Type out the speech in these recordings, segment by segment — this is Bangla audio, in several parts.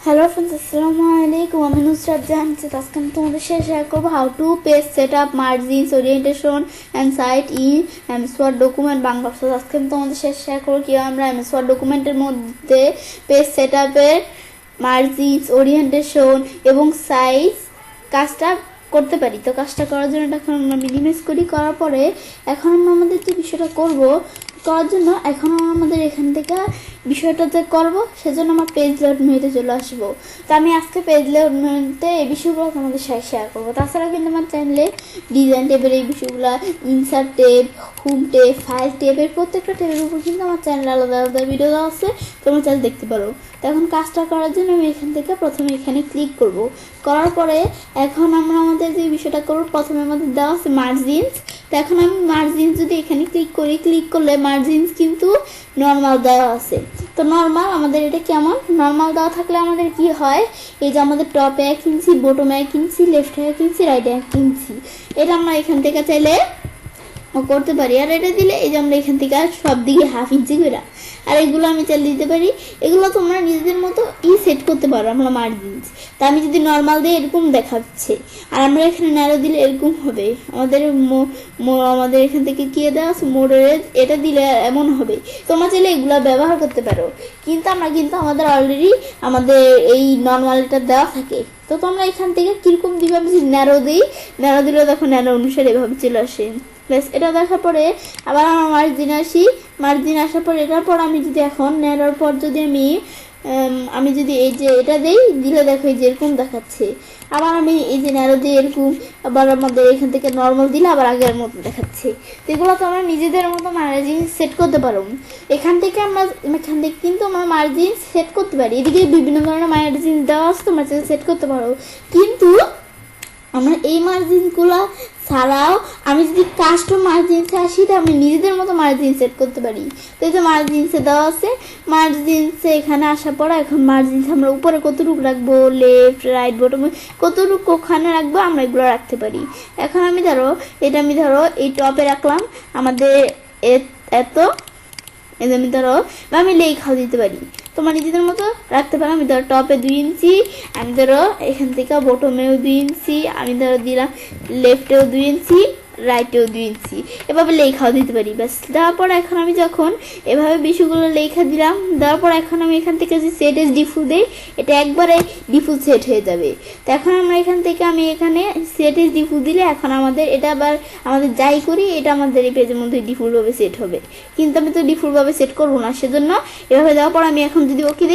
হ্যালো ফ্রেন্ডস, আসসালামু আলাইকুম। আমি নুসরাত জাহান। আজকে আমি তোমাদের সাথে শেয়ার করবো how to page set up margins orientation and size in MS Word document Bangla. আজকে আমি তোমাদের সাথে শেয়ার করবো কীভাবে আমরা এমএস ওয়ার্ড ডকুমেন্টের মধ্যে পেজ সেট আপের মার্জিনস ওরিয়েন্টেশন এবং সাইজ কাজটা করতে পারি। তো কাজটা করার জন্য এখন আমরা মিনিমাইজ করি। করার পরে এখন আমরা আমাদের যে বিষয়টা করব করার জন্য এখন আমাদের এখান থেকে বিষয়টা যে করবো সেজন্য আমার পেজ লেআউট মেনুতে চলে আসবো। তো আমি আজকে পেজ লেআউট মেনুতে এই বিষয়গুলো আমাদের সাথে শেয়ার করবো। তাছাড়া কিন্তু আমার চ্যানেলে ডিজাইন টেপের এই বিষয়গুলো, insert tab, home tab, file টেপের প্রত্যেকটা টেপের উপর কিন্তু আমার চ্যানেলে আলাদা আলাদা ভিডিও দেওয়া আছে, তোমরা চ্যানেল দেখতে পারো। তো এখন কাজটা করার জন্য আমি এখান থেকে প্রথমে এখানে ক্লিক করব। করার পরে এখন আমরা আমাদের যে বিষয়টা করবো, প্রথমে আমাদের দেওয়া আছে মার্জিনস। তো এখন আমি মার্জিনস যদি এখানে ক্লিক করি, ক্লিক করলে মার্জিনস কিন্তু নর্মাল দেওয়া আছে। তো নর্মাল আমাদের এটা কেমন, নর্মাল দেওয়া থাকলে আমাদের কি হয়, এই যে আমাদের টপে 1 ইঞ্চি, বটমে 1 ইঞ্চি, লেফটে 1 ইঞ্চি, রাইটে 1 ইঞ্চি, এটা আমরা এখান থেকে চাইলে করতে পারি। আর এটা দিলে এই যে আমরা এখান থেকে সব দিকে 1/2 ইঞ্চি করে, আর এগুলো আমি চাইলে দিতে পারি। এগুলো তোমরা নিজেদের মতো সেট করতে পারো আমরা মার্জিনস। তা আমি যদি নর্মাল দিয়ে এরকম দেখাচ্ছে, আর আমরা এখানে ন্যারো দিলে এরকম হবে। আমাদের এখান থেকে কি দেওয়া আছে, মোডের, এটা দিলে এমন হবে। তোমরা চাইলে এগুলো ব্যবহার করতে পারো, কিন্তু আমাদের অলরেডি আমাদের এই নর্মালটা দেওয়া থাকে। তো তোমরা এখান থেকে কিরকম দিবে, আমি যদি ন্যারো দিই, ন্যারো দিলে তখন ন্যারো অনুসারে এভাবে চলে আসে। প্লাস এটা দেখার পরে আবার আমার মার্জিন আসি, মার্জিন আসার পর এটার পর আমি যদি এখন নেওয়ার পর যদি আমি যদি এই যে এটা দিলে দেখো এই যে এরকম দেখাচ্ছে। আবার আমি এই যে ন্যারো দিয়ে এরকম, আবার আমাদের এখান থেকে নর্মাল দিলে আবার আগের মতো দেখাচ্ছে। তো এগুলো তো আমরা নিজেদের মতো মার্জিন সেট করতে পারো। এখান থেকে কিন্তু আমরা মার্জিন সেট করতে পারি। এদিকে বিভিন্ন ধরনের মার্জিন দেওয়া আছে, তোমরা সেট করতে পারো। কিন্তু আমরা এই মার্জিনগুলো ছাড়াও আমি যদি কাস্টম মার্জিনসে আসি, তো আমি নিজেদের মতো মার্জিন সেট করতে পারি। তো এই যে মার্জিনসে দেওয়া আছে, মার্জিনসে এখানে আসার পর এখন মার্জিনসে আমরা উপরে কতটুকু রাখবো, লেফট, রাইট, বটম কতটুকু ওখানে রাখবো, আমরা এগুলো রাখতে পারি। এখন আমি ধরো এই টপে রাখলাম আমাদের এত, আমি ধরো আমি লেখাও দিতে পারি, তোমার নিজেদের মতো রাখতে পারো। আমি ধরো টপে 2 ইঞ্চি, আমি ধরো এখান থেকে বটমেও 2 ইঞ্চি, আমি ধরো দিলাম লেফটেও 2 ইঞ্চি, রাইটেও 2 ইঞ্চি, এভাবে লেখাও দিতে পারি। ব্যাস দেওয়ার পর এখন আমি যখন এভাবে বিষয়গুলো লেখা দিলাম, দেওয়ার পর এখন আমি এখান থেকে যে সেট এস ডিফল্ট দিই, এটা একবারে ডিফল্ট সেট হয়ে যাবে। তো এখন আমরা এখান থেকে এখানে সেট এস ডিফল্ট দিলে এখন আমাদের এটা আবার আমাদের যাই করি এটা আমাদের এই পেজের মধ্যে ডিফল্টভাবে সেট হবে। কিন্তু আমি তো ডিফল্টভাবে সেট করবো না, সেজন্য এভাবে দেওয়ার পর আমি এখন যদি ওকে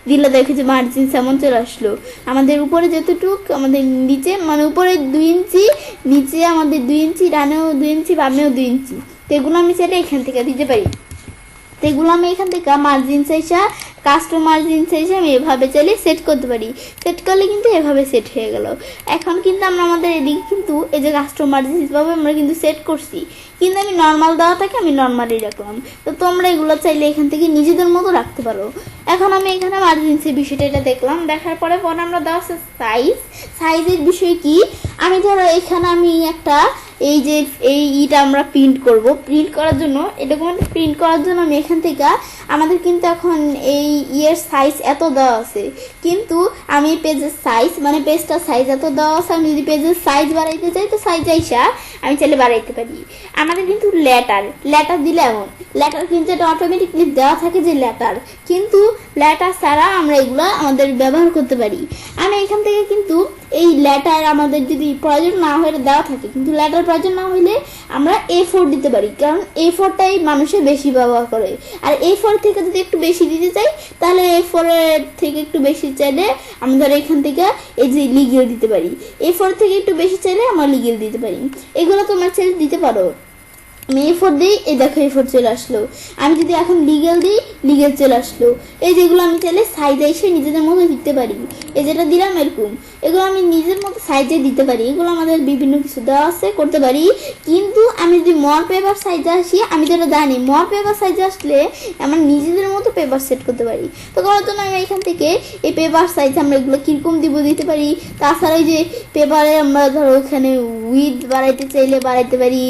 দিলে দেখে যে মার্জিন এমন চলে আসলো। আমাদের উপরে যতটুক, আমাদের নিচে উপরে 2 ইঞ্চি, নিচে আমাদের 2 ইঞ্চি, ডানেও 2 ইঞ্চি, বামেও 2 ইঞ্চি। তো এগুলো আমি চাইলে এখান থেকে দিতে পারি। তো এগুলো আমি এখান থেকে মার্জিন সাইজা, কাস্টম মার্জিন সাইজে আমি এভাবে চাইলে সেট করতে পারি। সেট করলে কিন্তু এভাবে সেট হয়ে গেল। এখন কিন্তু আমরা আমাদের এদিকে কিন্তু এই যে কাস্টম মার্জিন হিসেবে আমরা কিন্তু সেট করছি, কিন্তু আমি নর্মাল দেওয়াটাকে আমি নর্মালি রাখলাম। তো তোমরা এগুলো চাইলে এখান থেকে নিজেদের মতো রাখতে পারো। এখন আমি এখানে মার্জিনসের বিষয়টা এটা দেখলাম, দেখার পরে আমরা দেওয়া আছে সাইজের বিষয় কি। আমি ধরো এখানে আমি একটা এইটা আমরা প্রিন্ট করব। প্রিন্ট করার জন্য আমি এখান থেকে আমাদের কিন্তু এখন এই সাইজ এত দেওয়া আছে, কিন্তু আমি পেজের সাইজ পেজটার সাইজ এত দেওয়া আছে। আমি যদি পেজের সাইজ বাড়াইতে চাই, তো সাইজ আমি চাইলে বাড়াইতে পারি। আমাদের কিন্তু লেটার দিলে এমন লেটার কিন্তু এটা অটোমেটিকলি দেওয়া থাকে যে লেটার, কিন্তু লেটার ছাড়া আমরা এগুলো আমাদের ব্যবহার করতে পারি। আমি এখান থেকে কিন্তু এই লেটার আমাদের যদি প্রয়োজন না হলে দেওয়া থাকে, কিন্তু লেটার প্রয়োজন না হইলে আমরা A4 দিতে পারি, কারণ A4টাই মানুষে বেশি ব্যবহার করে। আর A4 থেকে যদি একটু বেশি দিতে চাই, তাহলে A4 এর থেকে একটু বেশি চাইলে আমি ধরো এখান থেকে এই যে লিগেল দিতে পারি। A4 থেকে একটু বেশি চাইলে আমরা লিগেল দিতে পারি। এগুলো তোমার চাইলে দিতে পারো। আমি A4 দিই, এই দেখো A4 চলে আসলো। আমি যদি এখন লিগেল দিই, লিগেল চলে আসলো। এই যেগুলো আমি চাইলে সাইজে এসে নিজেদের মতো দিতে পারি। এই যেটা দিলাম এরকম, এগুলো আমি নিজের মতো সাইজে দিতে পারি। এগুলো আমাদের বিভিন্ন কিছু দেওয়া আছে, করতে পারি। কিন্তু আমি যদি মর পেপার সাইজে আসি, আমি যেটা জানি মর পেপার সাইজে আসলে আমরা নিজেদের মতো পেপার সেট করতে পারি। তো করার জন্য আমি এখান থেকে এই পেপার সাইজ আমরা এগুলো কিরকম দিতে পারি। তাছাড়া এই যে পেপারে আমরা ধরো এখানে উইথ বাড়াইতে চাইলে বাড়াইতে পারি,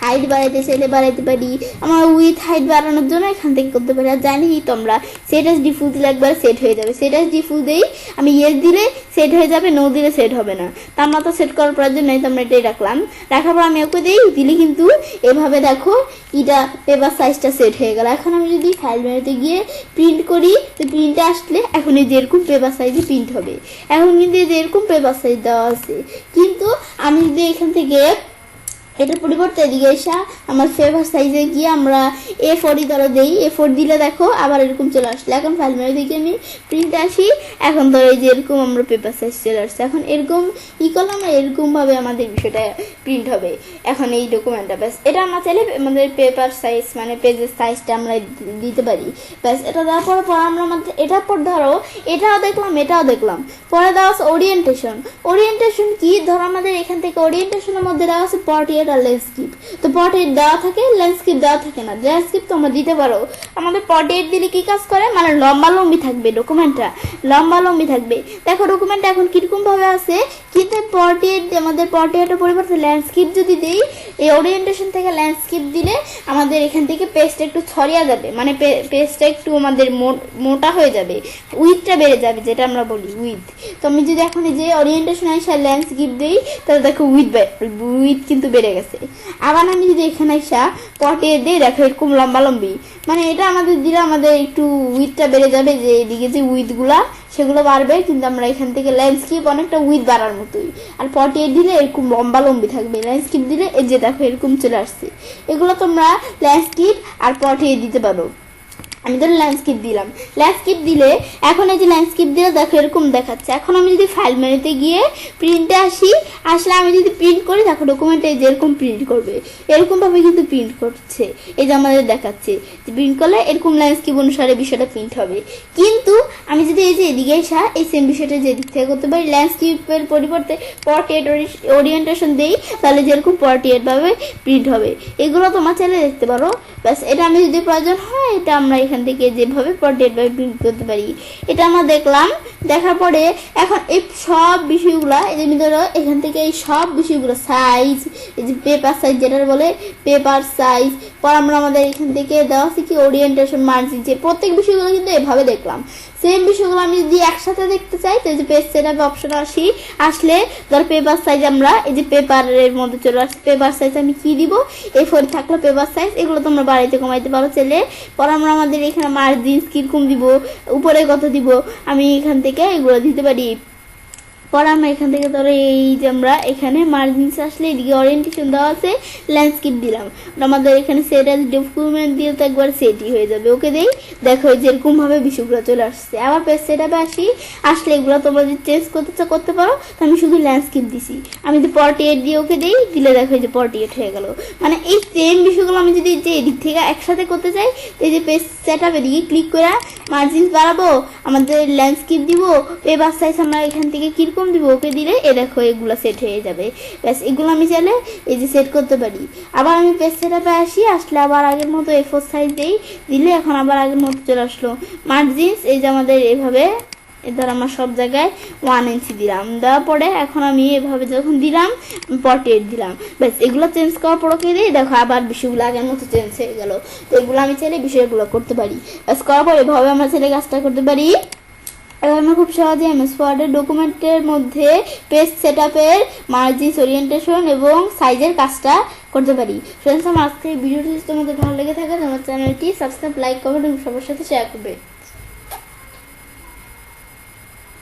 হাইট বাড়াইতে চাইলে বাড়াইতে পারি, আমরা উইথ হাইট বাড়ানোর জন্য এখান থেকে করতে পারি। আর জানি তোমরা সেট এস ডিফুল দিলে একবার সেট হয়ে যাবে, সেট এস ডিফুল দেই আমি ইয়েস দিলে সেট হয়ে যাবে, নো দিলে সেট হবে না। তা আমরা তো সেট করার প্রয়োজন নেই, তোমরা এটাই রাখলাম। রাখার পর আমি ওকে দিই, দিলে কিন্তু এভাবে দেখো এটা পেপার সাইজটা সেট হয়ে গেল। এখন আমি যদি ফাইল মেনুতে গিয়ে প্রিন্ট করি, তো প্রিন্টে আসলে এখন এই যেরকম পেপার সাইজে প্রিন্ট হবে। এখন কিন্তু এই যেরকম পেপার সাইজ দেওয়া আছে, কিন্তু আমি যদি এখান থেকে এটার পরিবর্তে এদিকে এসে আমার পেপার সাইজে গিয়ে আমরা A4 ধরো দেই, A4 দিলে দেখো আবার এরকম চলে আসলে। এখন ফাইল মেনু থেকে আমি প্রিন্টে আসি, এখন ধরো এই যে এরকম আমরা পেপার সাইজ চলে আসছে। এখন এরকম করলাম, এরকমভাবে আমাদের বিষয়টা প্রিন্ট হবে। এখন এই ডকুমেন্টটা ব্যাস এটা আমরা চাইলে আমাদের পেপার সাইজ মানে পেজের সাইজটা আমরা দিতে পারি। ব্যাস এটা দেওয়ার পর আমরা আমাদের এটার পর ধরো এটাও দেখলাম, পরে দেওয়া আছে ওরিয়েন্টেশন। ওরিয়েন্টেশন কি, ধরো আমাদের এখান থেকে ওরিয়েন্টেশনের মধ্যে দেওয়া আছে পর্ট্রেট আর ল্যান্ডস্কেপ। তো পর্ট্রেট দেওয়া থাকে, ল্যান্ডস্কেপ দেওয়া থাকে না। ল্যান্ডস্কেপ তোমরা দিতে পারো। আমাদের পর্ট্রেট দিলে কি কাজ করে, মানে লম্বালম্বি থাকবে ডকুমেন্টটা, লম্বালম্বি থাকবে। দেখো ডকুমেন্টটা এখন কিরকম ভাবে আছে, কিন্তু পর্ট্রেট আমাদের পর্ট্রেটের পরিবর্তে ল্যান্ডস্কেপ যদি দিই, এই ওরিয়েন্টেশন থেকে ল্যান্ডস্কেপ দিলে আমাদের এখান থেকে পেজটা একটু ছড়িয়ে যাবে, মানে পেজটা একটু আমাদের মোটা হয়ে যাবে, উইথটা বেড়ে যাবে, যেটা আমরা বলি উইথ। তো আমি যদি এখন এই যে ওরিয়েন্টেশন এসে ল্যান্ডস্কেপ দিই, তাহলে দেখো উইথ কিন্তু বেড়ে গেছে। আবার আমি যদি এখানে এসে পর্ট্রেট দিই, দেখো এরকম লম্বালম্বি, মানে এটা আমাদের দিলে আমাদের একটু উইথটা বেড়ে যাবে, যে এদিকে যে উইথগুলা সেগুলো বাড়বে, কিন্তু আমরা এখান থেকে ল্যান্ডস্কেপ অনেকটা উইথ বাড়ার মতোই। আর পর্ট্রেট দিলে এরকম লম্বালম্বি থাকবে, ল্যান্ডস্কেপ দিলে এই যে দেখো এরকম চলে আসছে। এগুলো তোমরা ল্যান্ডস্কেপ আর পর্ট্রেট দিতে পারো। আমি ধরো ল্যান্ডস্কেপ দিলাম, ল্যান্ডস্কেপ দিলে এখন এই যে ল্যান্ডস্কেপ দিলে দেখো এরকম দেখাচ্ছে। এখন আমি যদি ফাইল মেনুতে গিয়ে প্রিন্টে আসলে আমি যদি প্রিন্ট করি, দেখো ডকুমেন্টে যেরকম প্রিন্ট করবে এরকমভাবে কিন্তু প্রিন্ট করছে। এই যে আমাদের দেখাচ্ছে যে প্রিন্ট করলে এরকম ল্যান্ডস্কেপ অনুসারে বিষয়টা প্রিন্ট হবে। কিন্তু আমি যদি এই যে এদিকে এই সেম বিষয়টা যে দিক থেকে করতে পারি, ল্যান্ডস্কেপের পরিবর্তে পর্ট্রেট ওরিয়েন্টেশন দেই, তাহলে যেরকম পর্ট্রেট ভাবে প্রিন্ট হবে। এগুলো তোমার চাইলে দেখতে পারো। ব্যাস এটা আমি যদি প্রয়োজন হয়, এটা আমরা এখান থেকে যেভাবে পর্ট্রেট ভাবে প্রিন্ট করতে পারি, এটা আমরা দেখলাম। দেখার পরে এখন এই সব বিষয়গুলা, এই যে ধরো এখান থেকে এই সব বিষয়গুলো সাইজ, এই যে পেপার সাইজ যেটা বলে পেপার সাইজ, পর আমরা আমাদের এখান থেকে দেওয়া আছে কি ওরিয়েন্টেশন, মার্জিন, যে প্রত্যেক বিষয়গুলো কিন্তু এভাবে দেখলাম। সেম বিষয়গুলো আমি যদি একসাথে দেখতে চাই, তো এই যে পেজ সেটআপ অপশন আসলে ধরো পেপার সাইজ আমরা এই যে পেপারের মধ্যে চলে আসছে, পেপার সাইজ আমি কি দিব, A4 থাকলো পেপার সাইজ, এগুলো তোমরা বাড়িতে কমাইতে পারো চাইলে। পর আমরা আমাদের এখানে মার্জিন কিরকম দিব, উপরে কত দিব, আমি এখান থেকে এগুলো দিতে পারি। পর আমরা এখান থেকে ধরো এই যে আমরা এখানে মার্জিনস আসলে এদিকে ওরিয়েন্টেশন দেওয়া আছে, ল্যান্ডস্কেপ দিলাম, আমাদের এখানে সেট এস ডকুমেন্ট দিয়ে তো একবার সেটই হয়ে যাবে। ওকে দেই, দেখো যেরকম ভাবে বিষয়গুলো চলে আসছে। আবার পেজ সেটআপে আসলে এগুলো তোমরা যদি চেঞ্জ করতে চাও করতে পারো। তো আমি শুধু ল্যান্ডস্কেপ দিছি, আমি যদি পর্ট্রেট দিয়ে ওকে দেই, দিলে দেখো যে পর্ট্রেট হয়ে গেল। মানে এই সেম বিষয়গুলো আমি যদি যে এদিক থেকে একসাথে করতে চাই, এই যে পেজ সেটআপ এদিকে ক্লিক করে মার্জিন বাড়াবো, আমাদের ল্যান্ডস্কেপ দিব, পেপার সাইজ আমরা এখান থেকে কিরকম দিব, ওকে দিলে এ দেখো এগুলো সেট হয়ে যাবে। ব্যাস এগুলো আমি চাইলে এই যে সেট করতে পারি। আবার আমি পেজ সেটআপে আসলে আবার আগের মতো A4 সাইজ দিলে এখন আবার আগের মতো চলে আসলো। মার্জিনস এই যে আমাদের এভাবে, এবার আমরা সব জায়গায় 1 ইঞ্চি দিলাম, দেওয়ার পরে এখন আমি এভাবে যখন দিলাম পর্ট্রেট দিলাম, ব্যাস এগুলো চেঞ্জ করার পর ওকে দিই, দেখো আবার বিষয়গুলো আগের মতো চেঞ্জ হয়ে গেল। তো এগুলো আমি চাইলে বিষয়গুলো করতে পারি। ব্যাস করার পর এভাবে আমরা চাইলে কাজটা করতে পারি। এবার আমরা খুব সহজে MS ওয়ার্ডের ডকুমেন্টের মধ্যে পেজ সেটআপের মার্জিন, ওরিয়েন্টেশন এবং সাইজের কাজটা করতে পারি। ফ্রেন্ডস, আমার আজকে ভিডিওটি তোমাদের ভালো লেগে থাকে, আমার চ্যানেলটি সাবস্ক্রাইব, লাইক, কমেন্ট এবং সবার সাথে শেয়ার করবে।